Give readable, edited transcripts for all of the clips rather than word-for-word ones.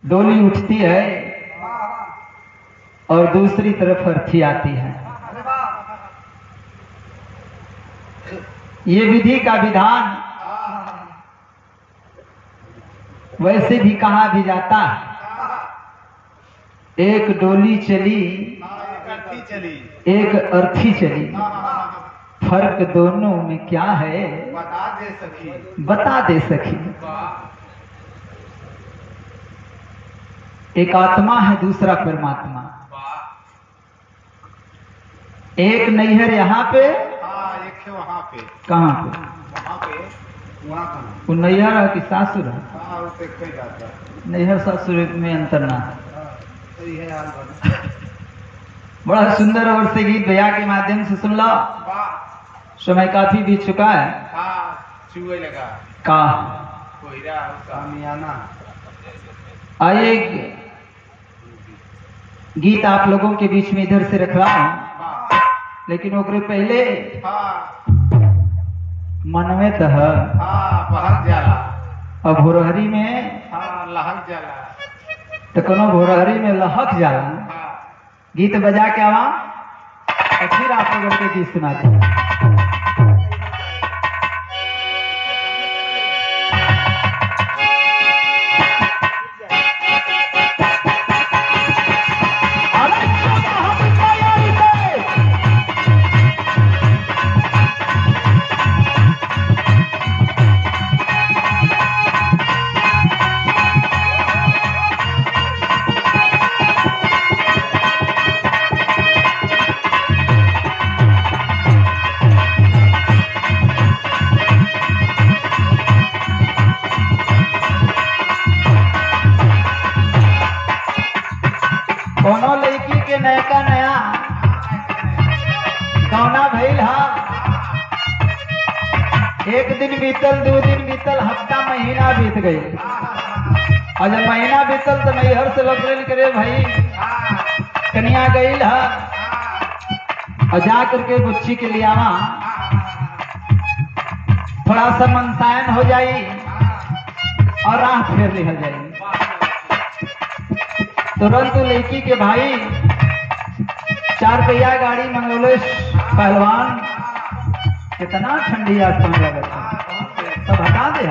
डोली उठती है और दूसरी तरफ अर्थी आती है। ये विधि का विधान वैसे भी कहा भी जाता है। एक डोली चली एक अर्थी चली, फर्क दोनों में क्या है बता दे सखी। एक आत्मा है, दूसरा परमात्मा। एक नैहर यहाँ पे, एक वहाँ पे। कहाँ पे? वहाँ पे, वहाँ कहाँ? वो नैहर है कि सासुर है? हाँ, वो देखा ही जाता है। नैहर सासुर में अंतर ना है। सही है यार। बड़ा सुंदर और से गीत भैया के माध्यम से सुन लो। समय काफी बीत चुका है। हाँ, चूहे लगा का कोयरा सामियाना। आइए गीत आप लोगों के बीच में इधर से रख रहा हूं, लेकिन ओकरे पहले मनवे तह बहक जाला और भोरहरी में लहक जाला, तो कोनो भोरहरी में लहक जाला। गीत बजा के आवा और फिर आप लोगों के गीत सुनाते हैं। कोनो लड़की के नया नया गौना भइल हा। एक दिन बीतल, 2 दिन बीतल, हफ्ता महीना बीत गई। और जब महीना बीतल तो नैहर से लौटल करे भाई कन्या गई हा और जा करके बुच्ची के लियावा, थोड़ा सा मनसायन हो जाई और राह फेर लिहल जाई। तुरंत लड़की के भाई 4 पहिया गाड़ी मंगोले पहलवान। कितना ठंडी आसमान लगता सब हटा दे।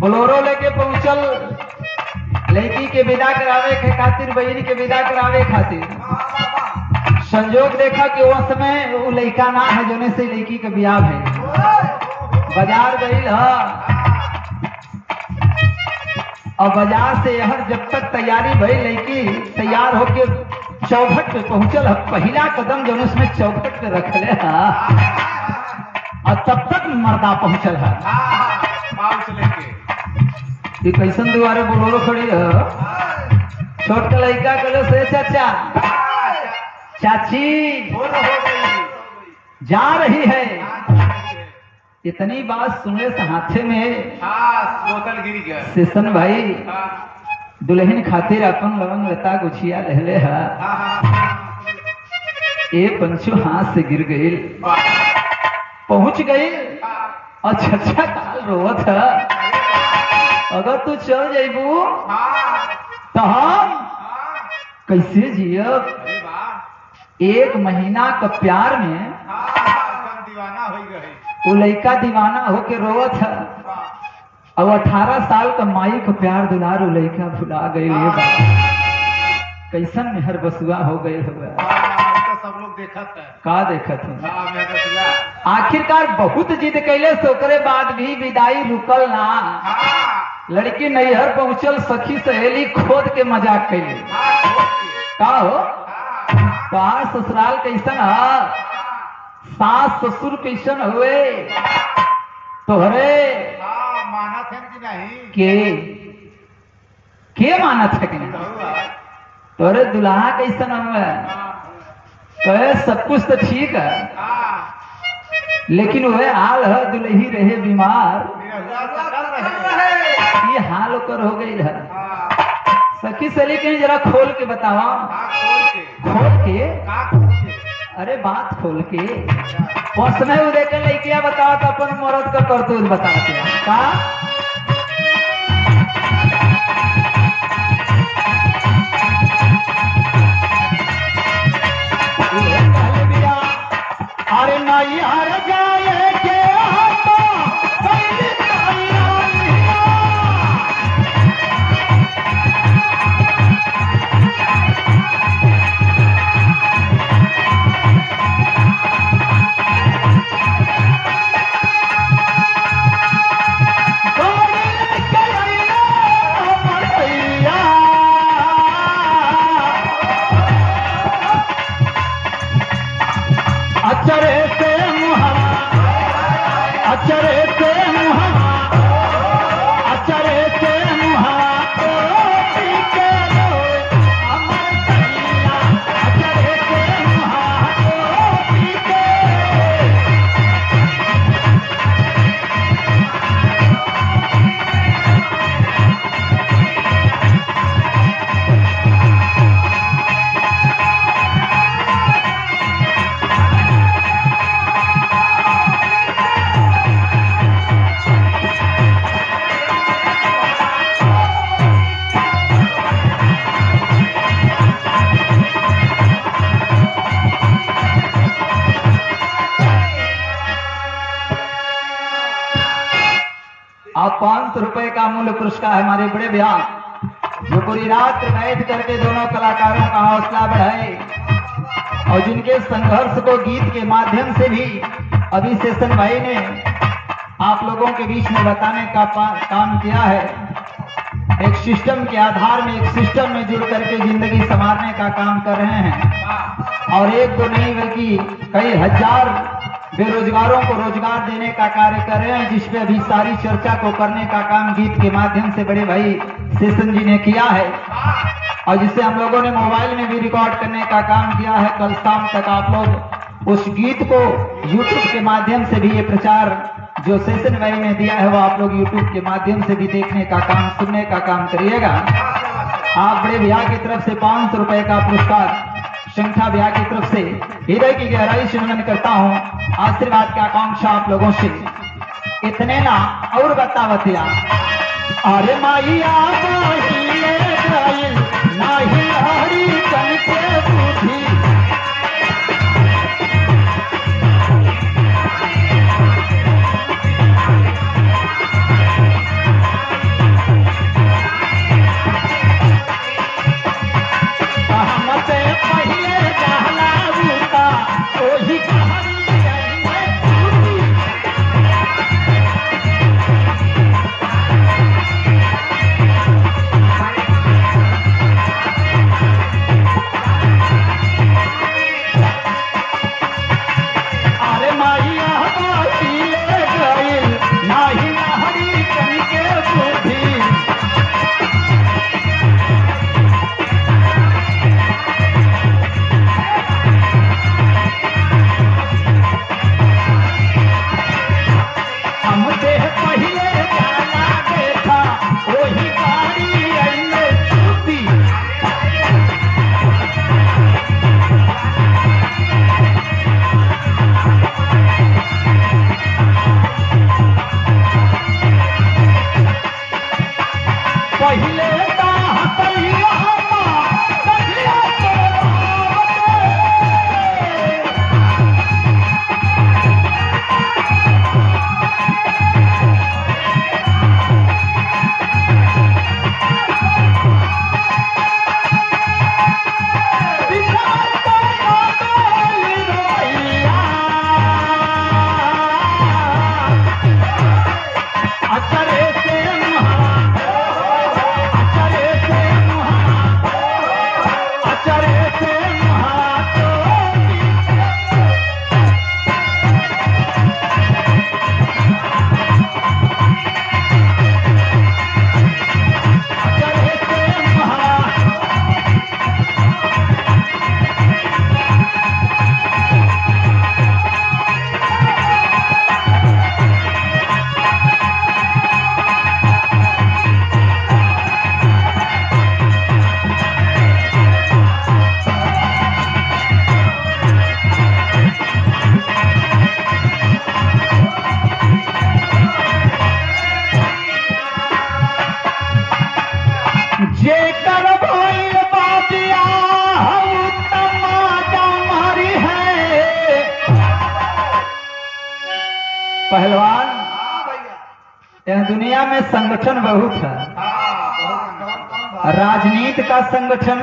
बोलोरो लेके पहुंचल लड़की के विदा करावे के खातिर, बहन के विदा करावे खातिर। संजोग देखा कि वो समय वो लड़का ना है जोने से लड़की के ब्याह है। बाजार गई है और बाजार से यह जब तक तैयारी भई, लड़की तैयार होके चौखट पे पहुंचल, पहला कदम जो उसमें चौखट पे रख ले और तब तक मर्दा पहुंचल है। ये कैसन दुआरे बोलोरो खड़ी है। छोट का लड़का कहलो से चाचा चाची जा रही है। इतनी बात सुनने से हाथे में बोतल गिर गया। शेषन भाई दुल्हन खातिर अपन लवंग लता गुछिया लहले है। ए पंचो हाथ से गिर गई, पहुंच गई और छछा काल रोवत है। अगर तू चल जाइबू तो हम कैसे जियब? 1 महीना का प्यार में दीवाना हो गए। वो लड़का दीवाना होके रोवत है और 18 साल का माई को प्यार दुलार वो लड़का भुला गई। कैसन मेहर बसुआ हो गए हुआ। सब लोग देखत है। का देखत है? आखिरकार बहुत जिद कैले सोकरे बाद भी विदाई रुकल ना। लड़की नैहर पहुंचल, सखी सहेली खोद के मजाक कैले। का हो तोहार ससुराल कैसन है? सास ससुर कैसन हुए तोहरे? मानत है कि नहीं? के मानत है कि नहीं? तोहरे दुल्हा कैसन हुआ? कहे सब कुछ तो ठीक है, लेकिन वह हाल है दुल्ही रहे बीमार। ये हाल होकर हो गई है। सखी सहेली कहीं जरा खोल के बतावा। खोल के? अरे बात खोल के। उस समय वो देख लड़किया बताओ तो अपन मरद का करतूत बताते का। आप 500 रुपए का मूल्य पुरस्कार है हमारे बड़े भैया जो पूरी रात बैठ करके दोनों कलाकारों का हौसला बढ़ाए और जिनके संघर्ष को गीत के माध्यम से भी अभी शेषन भाई ने आप लोगों के बीच में बताने का काम किया है। एक सिस्टम के आधार में एक सिस्टम में जुड़ करके जिंदगी संवारने का काम कर रहे हैं और एक दो नहीं बल्कि कई हजार बेरोजगारों को रोजगार देने का कार्य कर रहे हैं, जिसपे अभी सारी चर्चा को करने का काम गीत के माध्यम से बड़े भाई शेषन जी ने किया है और जिसे हम लोगों ने मोबाइल में भी रिकॉर्ड करने का काम किया है। कल शाम तक आप लोग उस गीत को YouTube के माध्यम से भी ये प्रचार जो शेषन भाई ने दिया है वो आप लोग YouTube के माध्यम से भी देखने का काम सुनने का काम करिएगा। आप बड़े भैया की तरफ से 500 रुपए का पुरस्कार संख्या भैया की तरफ से हृदय की गहराई से नमन करता हूँ। आशीर्वाद की आकांक्षा आप लोगों से इतने ना और बतावतिया अरे माइया नाही हरी कन के बुद्धि पहलवान यह दुनिया में संगठन बहुत है। राजनीति का संगठन,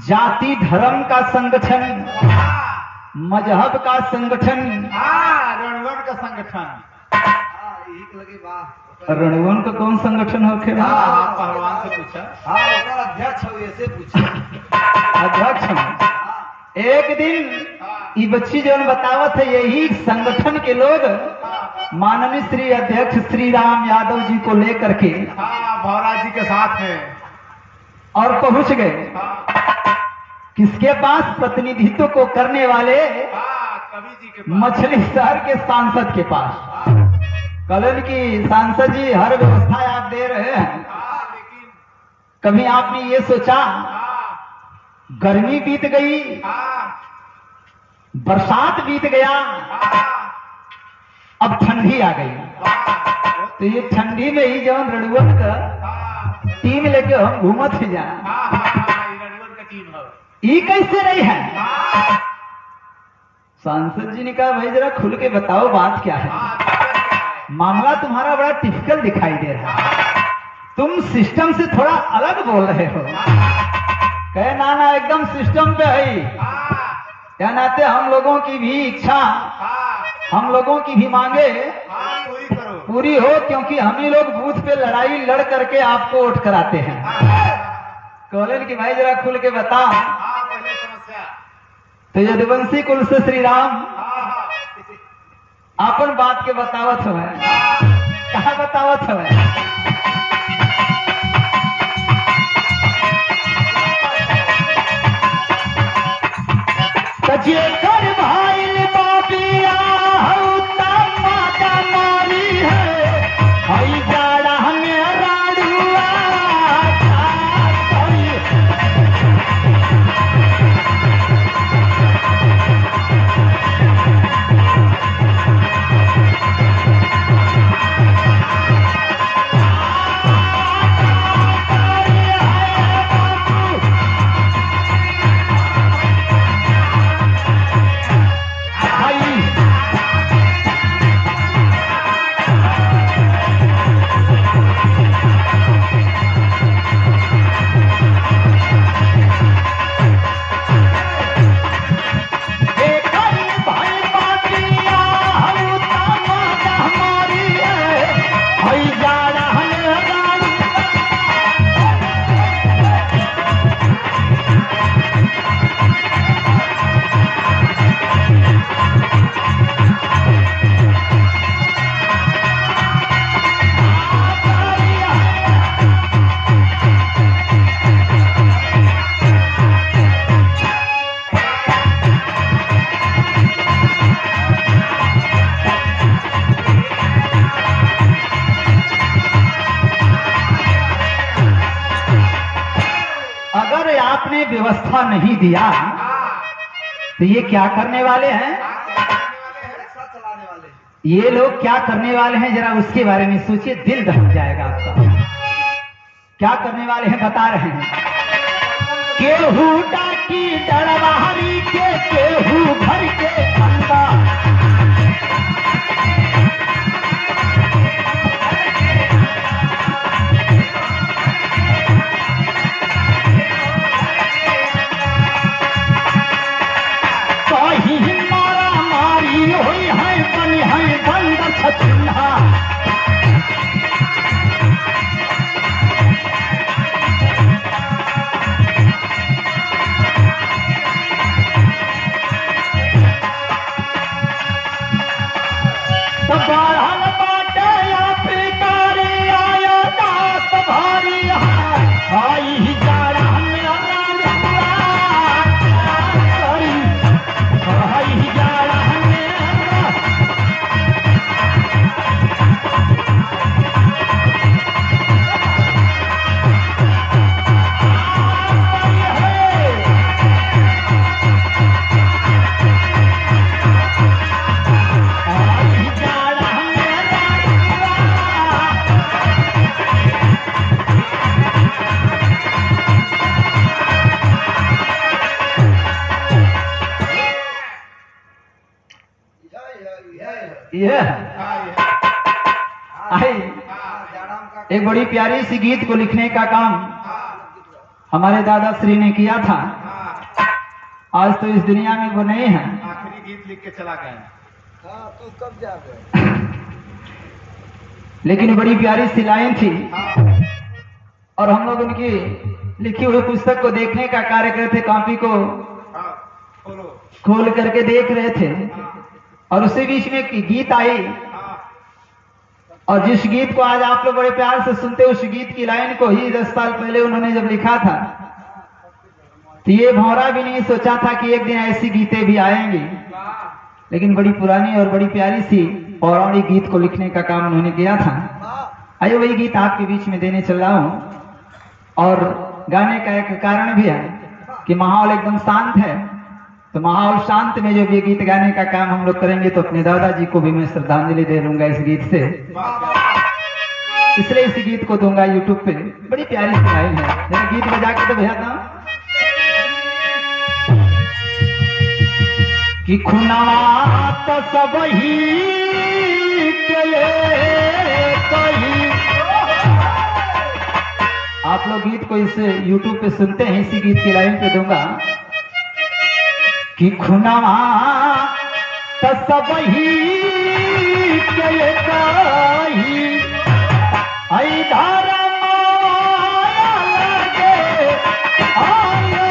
जाति धर्म का संगठन, मजहब का संगठन, रणवन का संगठन। रणवन का कौन संगठन होके? पहलवान से पूछा। अध्यक्ष हो ऐसे पूछा। अध्यक्ष एक दिन ये बच्ची जो बतावत है यही संगठन के लोग माननीय श्री अध्यक्ष श्री राम यादव जी को लेकर के भवराज जी के साथ में और पहुंच गए किसके पास? प्रतिनिधित्व को करने वाले कवि जी के पास, मछली शहर के सांसद के पास। कलन की सांसद जी हर व्यवस्था आप दे रहे हैं, लेकिन कभी आपने ये सोचा गर्मी बीत गई, बरसात बीत गया, अब ठंडी आ गई, तो ये ठंडी में ही जब रणवन का टीम लेके हम घूमत ही जा, ये कैसे रही है? सांसद जी ने कहा भाई जरा खुल के बताओ बात क्या है। मामला तुम्हारा बड़ा टिपिकल दिखाई दे रहा है। तुम सिस्टम से थोड़ा अलग बोल रहे हो। कहे ना ना एकदम सिस्टम पे है। क्या नाते हम लोगों की भी इच्छा, हम लोगों की भी मांगे पूरी हो, क्योंकि हम ही लोग बूथ पे लड़ाई लड़ करके आपको वोट कराते हैं। कॉलेज की भाई जरा खुल के बता। तो यदुवंशी कुल से श्री राम अपन बात के बतावत हो है। कहा बतावत हो है? जेकर भाई बाबिया हौता माता मारी है, हई जाड़ा हमें राड़ुआ व्यवस्था नहीं दिया तो ये क्या करने वाले हैं? ये लोग क्या करने वाले हैं जरा उसके बारे में सोचिए, दिल दहक जाएगा आपका। क्या करने वाले हैं बता रहे हैं। केहू डाकी डरवारी के, केहू घर के खंडा, एक बड़ी प्यारी सी गीत को लिखने का काम हमारे दादा श्री ने किया था। आज तो इस दुनिया में वो नहीं है। आखिरी गीत लिख के चला गया। तू कब जावे? लेकिन बड़ी प्यारी सी लाइन थी और हम लोग उनकी लिखी हुई पुस्तक को देखने का कार्य कर थे। कॉपी को खोल करके देख रहे थे और उसी बीच में एक गीत आई और जिस गीत को आज आप लोग बड़े प्यार से सुनते, उस गीत की लाइन को ही 10 साल पहले उन्होंने जब लिखा था तो ये भौरा भी नहीं सोचा था कि एक दिन ऐसी गीतें भी आएंगी। लेकिन बड़ी पुरानी और बड़ी प्यारी सी पौराणिक गीत को लिखने का काम उन्होंने किया था। आइए वही गीत आपके बीच में देने चल रहा हूं। और गाने का एक कारण भी है कि माहौल एकदम शांत है, तो माहौल शांत में जब ये गीत गाने का काम हम लोग करेंगे तो अपने दादाजी को भी मैं श्रद्धांजलि दे दूंगा इस गीत से। इसलिए इस गीत को दूंगा यूट्यूब पे। बड़ी प्यारी सी लाइन है, जरा गीत बजा के तो भेजा कि खुना तो सब ही के कही। आप लोग गीत को इस YouTube पे सुनते हैं, इसी गीत की लाइन पे दूंगा कि खुनावा तसबही के कही आई धारा माया लगे आया।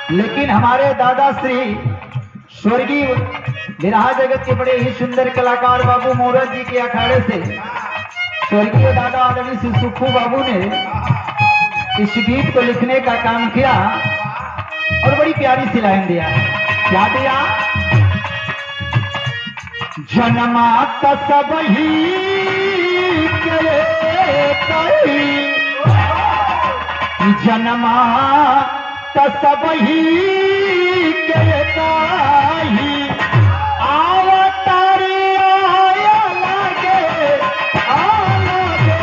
लेकिन हमारे दादा श्री स्वर्गीय विरहा जगत के बड़े ही सुंदर कलाकार बाबू मोरत जी के अखाड़े से स्वर्गीय दादा आदरणीय श्री सुखू बाबू ने इस गीत को लिखने का काम किया और बड़ी प्यारी सी लाइन दिया। क्या दिया? जन्मा तसबही के कही, जन्मा तसबही के कही आवतारी आया लगे आलगे।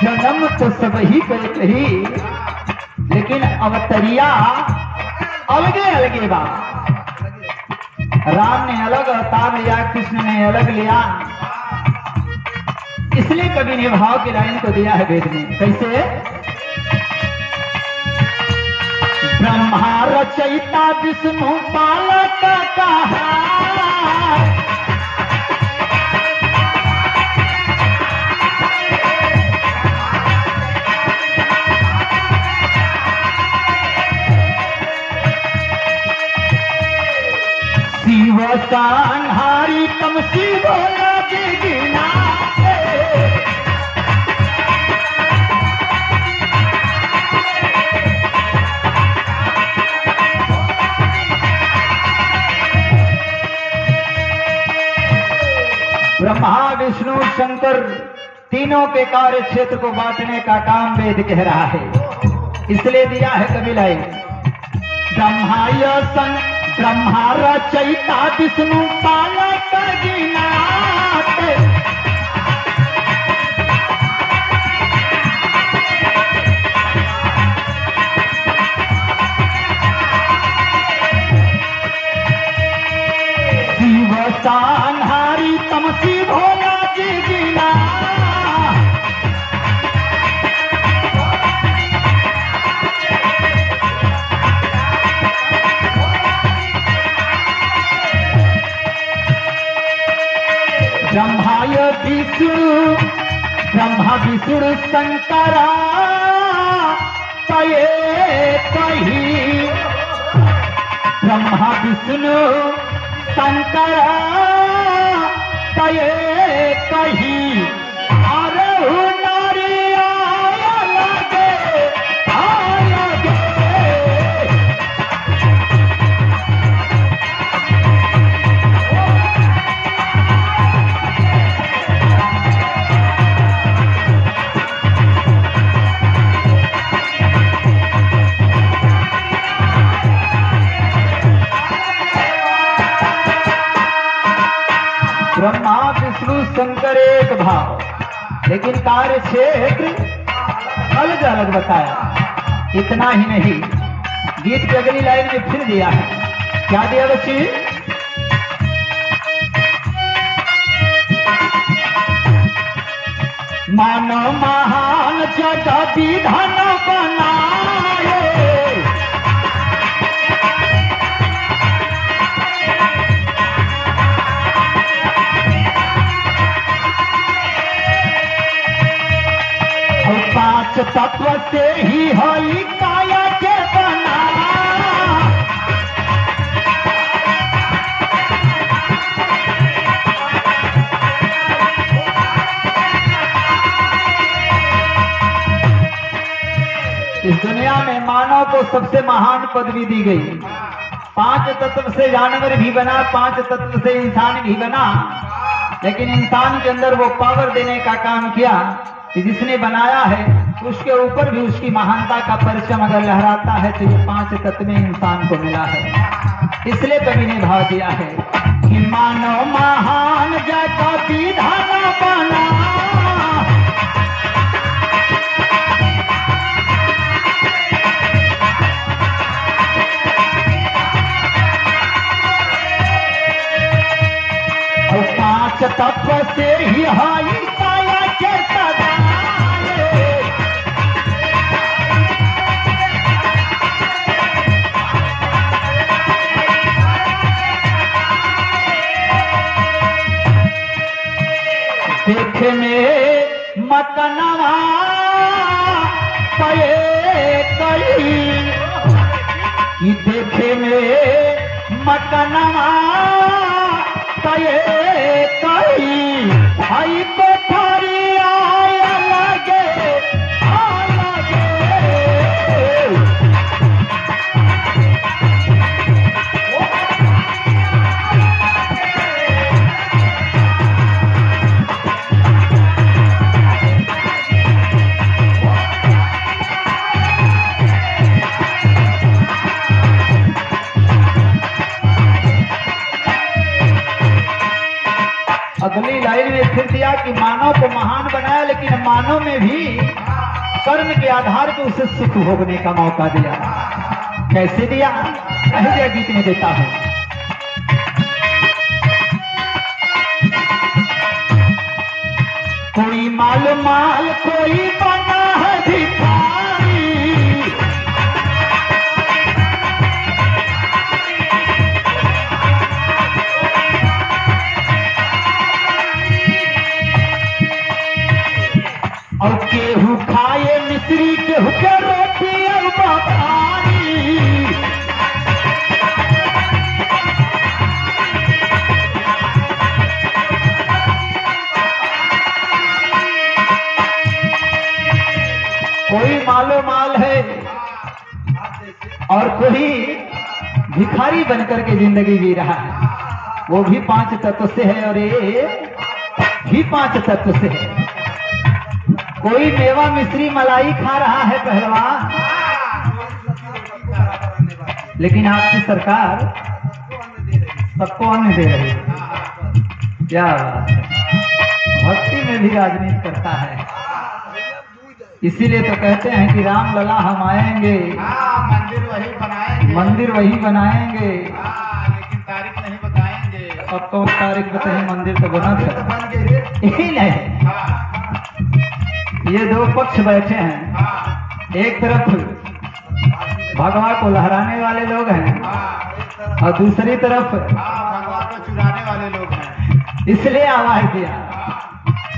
जन्म तो सब ही करे कही, लेकिन अवतरिया अलगे अलगे बा। राम ने अलग अवतार लिया, कृष्ण ने अलग लिया, इसलिए कवि ने भाव की लाइन को दिया है वेद में। कैसे? ब्रह्मा रचयिता विष्णु पालक कहा, शिव संहारी तम शिव लगिना। ब्रह्मा विष्णु शंकर तीनों के कार्य क्षेत्र को बांटने का काम वेद कह रहा है, इसलिए दिया है कवि लाइन। ब्रह्मा रचयिता विष्णु पालक गिनात, शिव संहारी तम शिव लगिना। ब्रह्मा विष्णु शंकरा तये कही, ब्रह्मा विष्णु शंकरा तये कही अरहु नारी आया लगे आलगे। ब्रह्मा विष्णु शंकर एक भाव, लेकिन कार्य क्षेत्र अलग अलग बताया। इतना ही नहीं, गीत की अगली लाइन में फिर दिया है। क्या दिया बच्ची? मानो महान जगत विधान बनाए, पांच तत्व से ही हई काया के बना। इस दुनिया में मानव को सबसे महान पदवी दी गई। 5 तत्व से जानवर भी बना, 5 तत्व से इंसान भी बना, लेकिन इंसान के अंदर वो पावर देने का काम किया कि जिसने बनाया है उसके ऊपर भी उसकी महानता का परचम अगर लहराता है तो ये 5 तत्व में इंसान को मिला है। इसलिए कवि ने भाव दिया है कि मानव महान जगत विधाता बना, और 5 तत्व से ही हाई काया के सदाए। देखे में मतनवा पे कई, देखे में मतनवा पे कई, आई कोठारी आया लगे लगे। अगली लाइन में फिर दिया कि मानव को महान बनाया, लेकिन मानव में भी कर्म के आधार पर उसे सुख भोगने का मौका दिया। कैसे दिया? पहले गीत में देता हूं। कोई माल माल कोई बना है भिखारी, और केहू खाए मिश्री, केहू के रोटी और बखारी। कोई मालो माल है और कोई भिखारी बनकर के जिंदगी जी रहा है। वो भी 5 तत्व से है और ये भी 5 तत्व से है। कोई मेवा मिश्री मलाई खा रहा है पहलवान, लेकिन आपकी सरकार सबको अन्न दे रही है। क्या बात है, भक्ति में भी राजनीति करता है। इसीलिए तो कहते हैं कि राम लला हम आएंगे, मंदिर वही बनाएंगे, मंदिर वही बनाएंगे, लेकिन तारीख नहीं बताएंगे। अब तो तारीख बताए, मंदिर तो बना था। बन गए। यही नहीं, ये 2 पक्ष बैठे हैं। एक तरफ भगवान को लहराने वाले लोग हैं और दूसरी तरफ भगवान को चुराने वाले लोग हैं। इसलिए आवाज दिया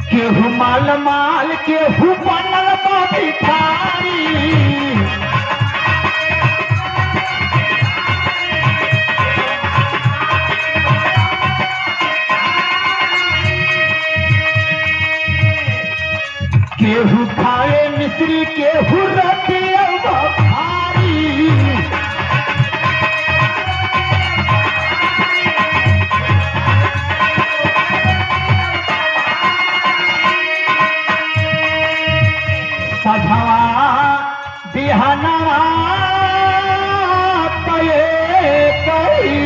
केहू माल माल, केहू बनल बा भिखारी। केहू खाए मिश्री, केहू रोटी और बखारी। सधवा बिहनवा पे कई,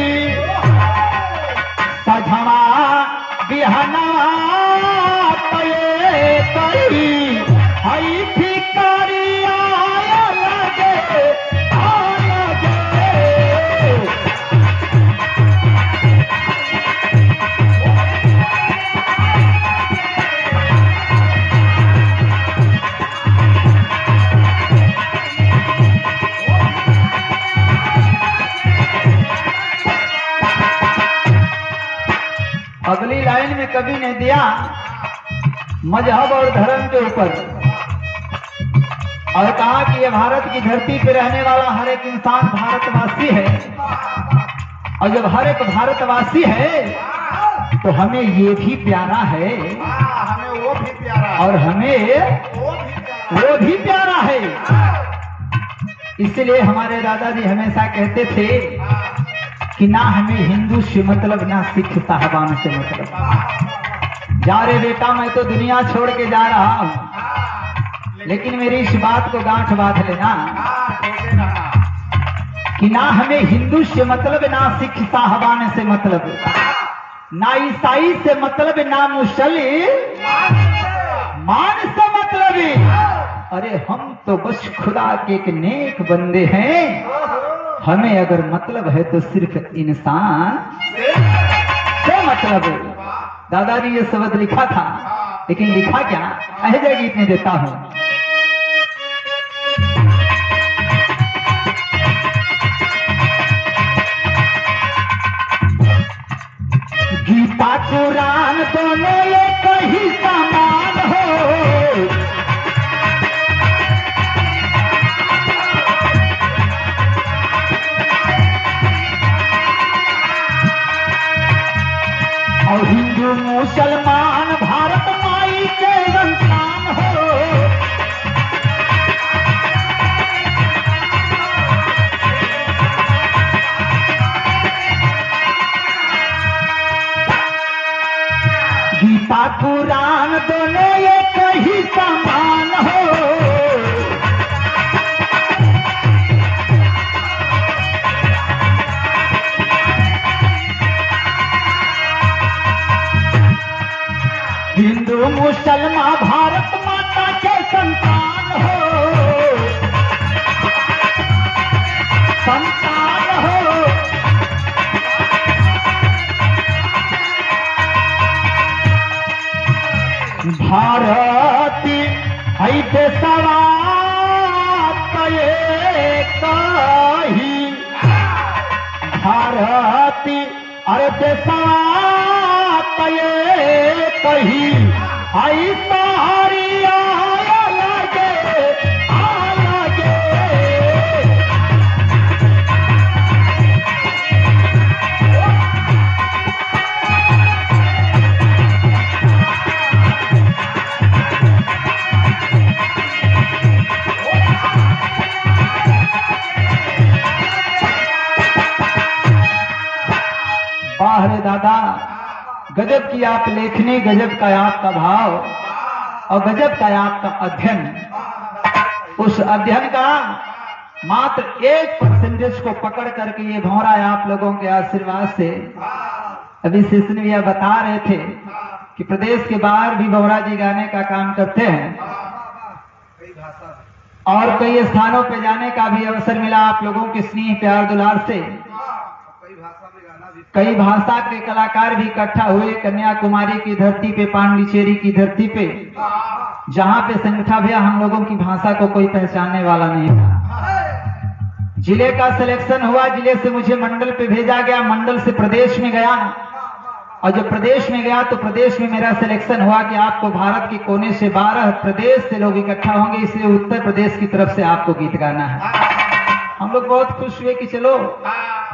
सधवा बिहनवा पे कई, हई भिखारी आया लगे लगे। अगली लाइन में कवि ने दिया मजहब और धर्म के ऊपर, और कहा कि ये भारत की धरती पे रहने वाला हर एक इंसान भारतवासी है, और जब हर एक भारतवासी है तो हमें ये भी प्यारा है हमें वो भी प्यारा है, और हमें वो भी प्यारा वो भी प्यारा है। इसलिए हमारे दादाजी हमेशा कहते थे कि ना हमें हिंदू से मतलब, ना सिख साहबान से मतलब। जा रे बेटा, मैं तो दुनिया छोड़ के जा रहा हूं, लेकिन मेरी इस बात को गांठ बांध लेना कि ना हमें हिंदू से मतलब, ना सिख साहबान से मतलब, ना ईसाई से मतलब, ना मुसलमान से मतलब। अरे हम तो बस खुदा के एक नेक बंदे हैं, हमें अगर मतलब है तो सिर्फ इंसान से मतलब है। दादाजी ये शब्द लिखा था, लेकिन लिखा क्या, अहजा गीत में देता हूं। गीता कुरान दोनों एक ही समान हो, और हिंदू मुसलमान भारत माई के संतान हो। गीता कुरान दोनों एक ही समान हो, हिंदू मुसलमान भारत माता के संतान हो, संतान हो। भारती है देशवा कही, भारती अरे देशवा कही, आई सारी आया लगे, आ लगे। बाहर दादा, गजब की आप लेखनी, गजब का आपका भाव और गजब का आपका अध्ययन। उस अध्ययन का मात्र 1% को पकड़ करके ये भौरा आप लोगों के आशीर्वाद से, अभी शेषन भैया बता रहे थे कि प्रदेश के बाहर भी भौरा जी गाने का काम करते हैं और कई स्थानों पे जाने का भी अवसर मिला आप लोगों के स्नेह प्यार दुलार से। कई भाषा के कलाकार भी इकट्ठा हुए कन्याकुमारी की धरती पे, पांडिचेरी की धरती पे, जहां पे संगठा भैया हम लोगों की भाषा को कोई पहचानने वाला नहीं था। जिले का सिलेक्शन हुआ, जिले से मुझे मंडल पे भेजा गया, मंडल से प्रदेश में गया और जब प्रदेश में गया तो प्रदेश में मेरा सिलेक्शन हुआ कि आपको भारत के कोने से 12 प्रदेश से लोग इकट्ठा होंगे, इसलिए उत्तर प्रदेश की तरफ से आपको गीत गाना है। हम लोग बहुत खुश हुए कि चलो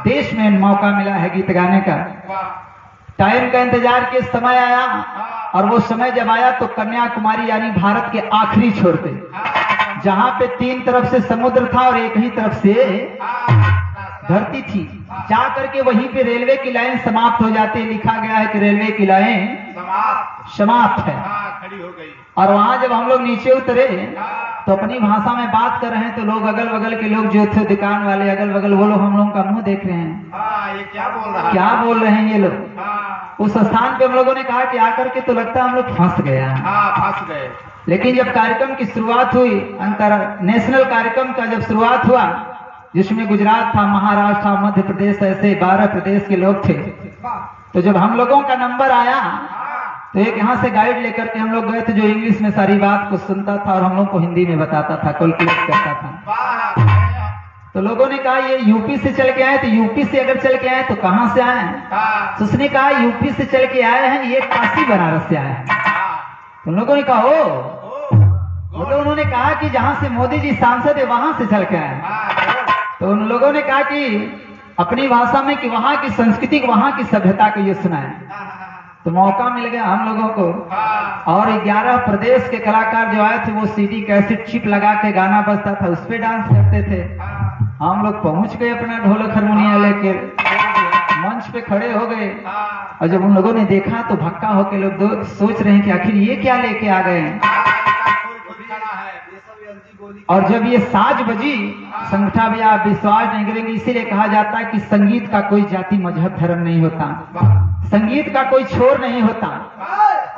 देश में मौका मिला है गीत गाने का। टाइम का इंतजार के समय आया और वो समय जब आया तो कन्याकुमारी यानी भारत के आखिरी छोर पे, जहां पे 3 तरफ से समुद्र था और एक ही तरफ से धरती थी, जा करके वहीं पे रेलवे की लाइन समाप्त हो जाती है। लिखा गया है कि रेलवे की लाइन समाप्त है। खड़ी हो गई। और वहां जब हम लोग नीचे उतरे तो अपनी भाषा में बात कर रहे हैं तो लोग अगल बगल के लोग जो थे, दुकान वाले अगल बगल, वो लोग हम लोगों का मुंह देख रहे हैं, ये क्या बोल रहा है, क्या बोल रहे हैं ये लोग। उस स्थान पे हम लोगों ने कहा कि आकर के तो लगता है हम लोग फंस गए हैं। फंस गए। लेकिन जब कार्यक्रम की शुरुआत हुई, नेशनल कार्यक्रम का जब शुरुआत हुआ, जिसमें गुजरात था, महाराष्ट्र था, मध्य प्रदेश, ऐसे 12 प्रदेश के लोग थे, तो जब हम लोगों का नंबर आया तो एक यहाँ से गाइड लेकर के हम लोग गए थे जो इंग्लिश में सारी बात को सुनता था और हम लोग को हिंदी में बताता था, कैलकुलेट करता था। तो लोगों ने कहा ये यूपी से चल के आए, तो यूपी से अगर चल के आए तो कहां से आए हैं? तो उसने कहा यूपी से चल के आए हैं, ये काशी बनारस से आए हैं। तो लोगों ने कहा मतलब उन्होंने कहा कि जहां से मोदी जी सांसद है वहां से चल के आए। तो उन लोगों ने कहा कि अपनी भाषा में कि वहां की संस्कृति, वहां की सभ्यता को ये सुनाए। तो मौका मिल गया हम लोगों को, और 11 प्रदेश के कलाकार जो आए थे वो सीडी कैसेट चिप लगा के गाना बजता था, उस पे डांस करते थे। हम लोग पहुंच गए अपना ढोलक हारमोनिया लेके, मंच पे खड़े हो गए, और जब उन लोगों ने देखा तो भक्का होके लोग सोच रहे हैं कि आखिर ये क्या लेके आ गए हैं। और जब ये साज बजी, संगठा भी आप विश्वास नहीं करेंगे, इसीलिए कहा जाता है कि संगीत का कोई जाति मजहब धर्म नहीं होता, संगीत का कोई छोर नहीं होता।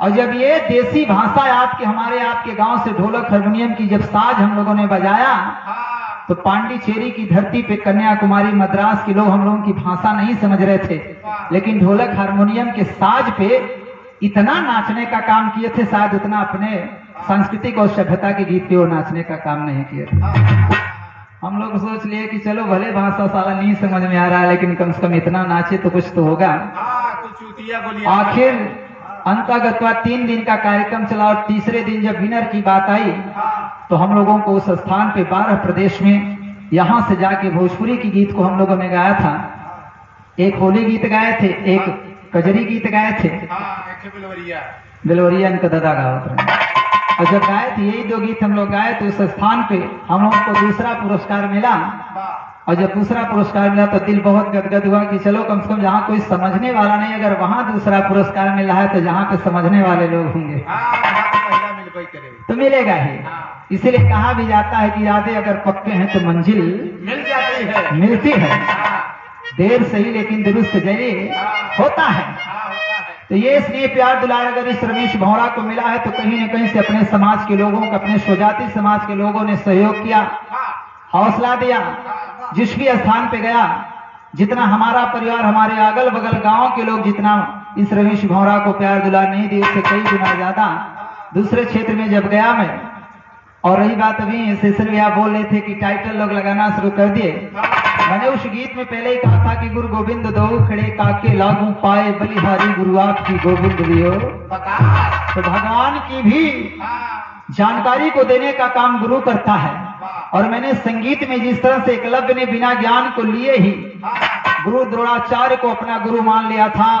और जब ये देसी भाषा हमारे आपके गांव से ढोलक हारमोनियम की जब साज हम लोगों ने बजाया, तो पांडिचेरी की धरती पे कन्याकुमारी मद्रास के लोग हम लोगों की भाषा नहीं समझ रहे थे, लेकिन ढोलक हारमोनियम के साज पे इतना नाचने का काम किए थे, शायद उतना अपने सांस्कृतिक और सभ्यता के गीत पे वो नाचने का काम नहीं किए थे। हम लोग सोच लिए कि चलो भले भाषा साला नहीं समझ में आ रहा है, लेकिन कम से कम इतना नाचे तो कुछ तो होगा। आखिर अंतगतवा 3 दिन का कार्यक्रम चला, और तीसरे दिन जब विनर की बात आई तो हम लोगों को उस स्थान पे 12 प्रदेश में यहाँ से जाके भोजपुरी की गीत को हम लोगों ने गाया था। एक होली गीत गाए थे, एक कजरी गीत गाए थे, बेलवरिया इनका दादा गावत रहे। और जब गाए थे यही 2 गीत हम लोग गाए, तो उस स्थान पे हम लोगों को दूसरा पुरस्कार मिला। और जब दूसरा पुरस्कार मिला तो दिल बहुत गदगद हुआ कि चलो कम से कम जहाँ कोई समझने वाला नहीं, अगर वहां दूसरा पुरस्कार मिला है तो जहाँ पे समझने वाले लोग होंगे तो मिलेगा ही। इसीलिए कहा भी जाता है कि इरादे अगर पक्के हैं तो मंजिल मिल जाती है, मिलती है, देर सही लेकिन दुरुस्त जरिए होता है। तो ये स्नेह प्यार दुलार अगर इस रमेश भौरा को मिला है तो कहीं न कहीं से अपने समाज के लोगों को, अपने स्वजाति समाज के लोगों ने सहयोग किया, हौसला दिया। जिस भी स्थान पे गया, जितना हमारा परिवार, हमारे अगल बगल गांव के लोग जितना इस रमेश भौरा को प्यार दुलार नहीं दिए, उससे कई गुना ज्यादा दूसरे क्षेत्र में जब गया मैं। और रही बात अभी सेशन में आप बोल रहे थे कि टाइटल लोग लगाना शुरू कर दिए, मैंने उस गीत में पहले ही कहा था कि गुरु गोविंद दो खड़े काके लागू पाए, बलिहारी गुरु आपकी गोविंद दियो। तो भगवान की भी जानकारी को देने का काम गुरु करता है। और मैंने संगीत में जिस तरह से एकलव्य ने बिना ज्ञान को लिए ही गुरु द्रोणाचार्य को अपना गुरु मान लिया था,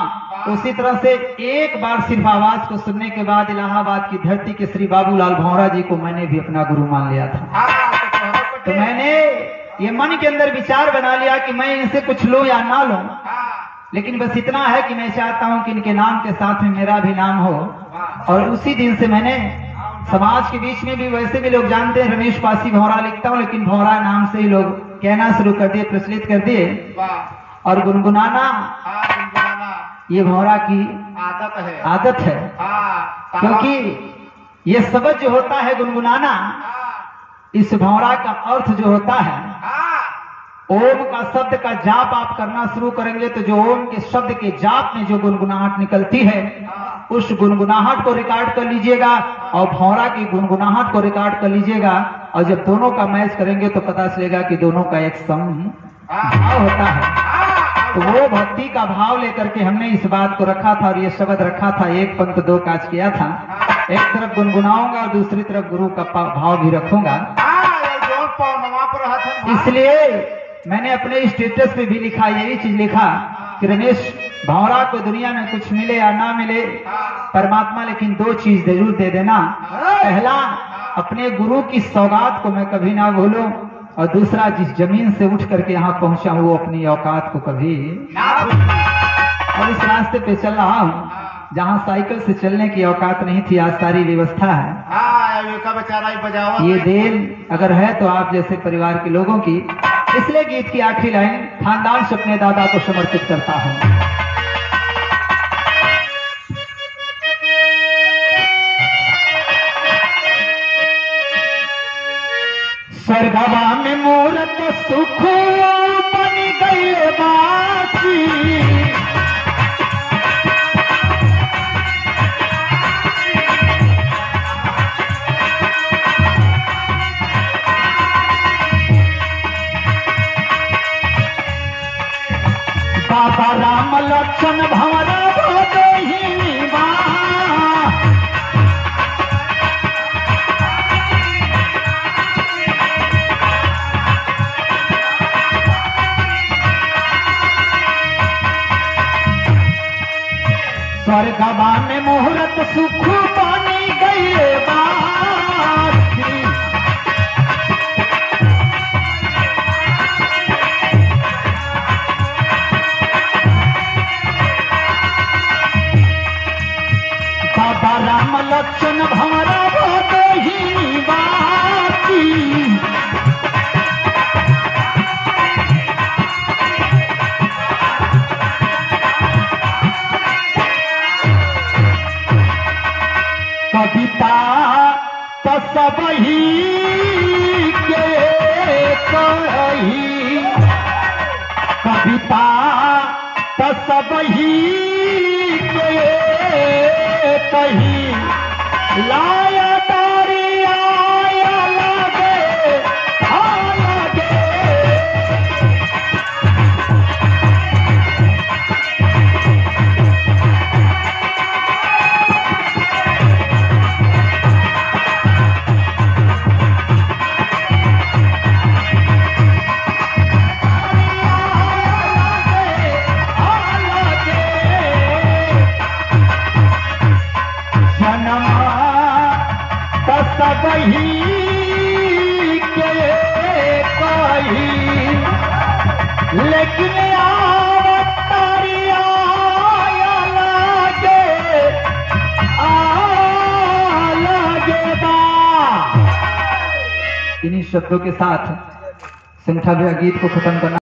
उसी तरह से एक बार सिर्फ आवाज को सुनने के बाद इलाहाबाद की धरती के श्री बाबूलाल भौरा जी को मैंने भी अपना गुरु मान लिया था। तो मैंने ये मन के अंदर विचार बना लिया कि मैं इनसे कुछ लूं या ना लूं, लेकिन बस इतना है कि मैं चाहता हूं कि इनके नाम के साथ में मेरा भी नाम हो। और उसी दिन से मैंने समाज के बीच में भी, वैसे भी लोग जानते हैं रमेश पासी भौरा लिखता हूं, लेकिन भौरा नाम से ही लोग कहना शुरू कर दिए, प्रचलित कर दिए। और गुनगुनाना ये भौरा की आदत है, क्योंकि ये शब्द जो होता है गुनगुनाना, इस भौरा का अर्थ जो होता है, ओम का शब्द का जाप आप करना शुरू करेंगे तो जो ओम के शब्द के जाप में जो गुनगुनाहट निकलती है, उस गुनगुनाहट को रिकॉर्ड कर लीजिएगा और भौरा की गुनगुनाहट को रिकॉर्ड कर लीजिएगा। और जब दोनों का मैच करेंगे तो पता चलेगा कि दोनों का एक सम भाव होता है। तो वो भक्ति का भाव लेकर के हमने इस बात को रखा था, और ये शब्द रखा था, 1 पंथ 2 काज किया था। एक तरफ गुनगुनाऊंगा और दूसरी तरफ गुरु का भाव भी रखूंगा। इसलिए मैंने अपने स्टेटस पे भी लिखा, यही चीज लिखा कि रमेश भौरा को दुनिया में कुछ मिले या ना मिले, परमात्मा लेकिन 2 चीज जरूर दे देना। पहला, अपने गुरु की सौगात को मैं कभी ना भूलूं, और दूसरा, जिस जमीन से उठ करके यहाँ पहुंचा हूं वो अपनी औकात को कभी ना भूलूं। और इस रास्ते पे चल रहा हूँ जहाँ साइकिल से चलने की औकात नहीं थी, आज सारी व्यवस्था है। ये देन अगर है तो आप जैसे परिवार के लोगों की। इसलिए गीत की आखिरी लाइन खानदान से अपने दादा को समर्पित करता हूँ। स्वर्गवा में मूरत सुख बन गई बासी, बाबा राम लक्ष्मण भंवरा ही बा, स्वर्गवा में मुहूर्त सुख पानी गई बाकी बाबा राम लक्ष्मण भंवरा ही बाकी कविता तो सब ही के कही कविता तो सब ही के कही लाया तारी आया लगे लगे सब ही के कही लेकिन तारिया लगे बा। इन्हीं शब्दों के साथ संगठा गीत को खत्म करना।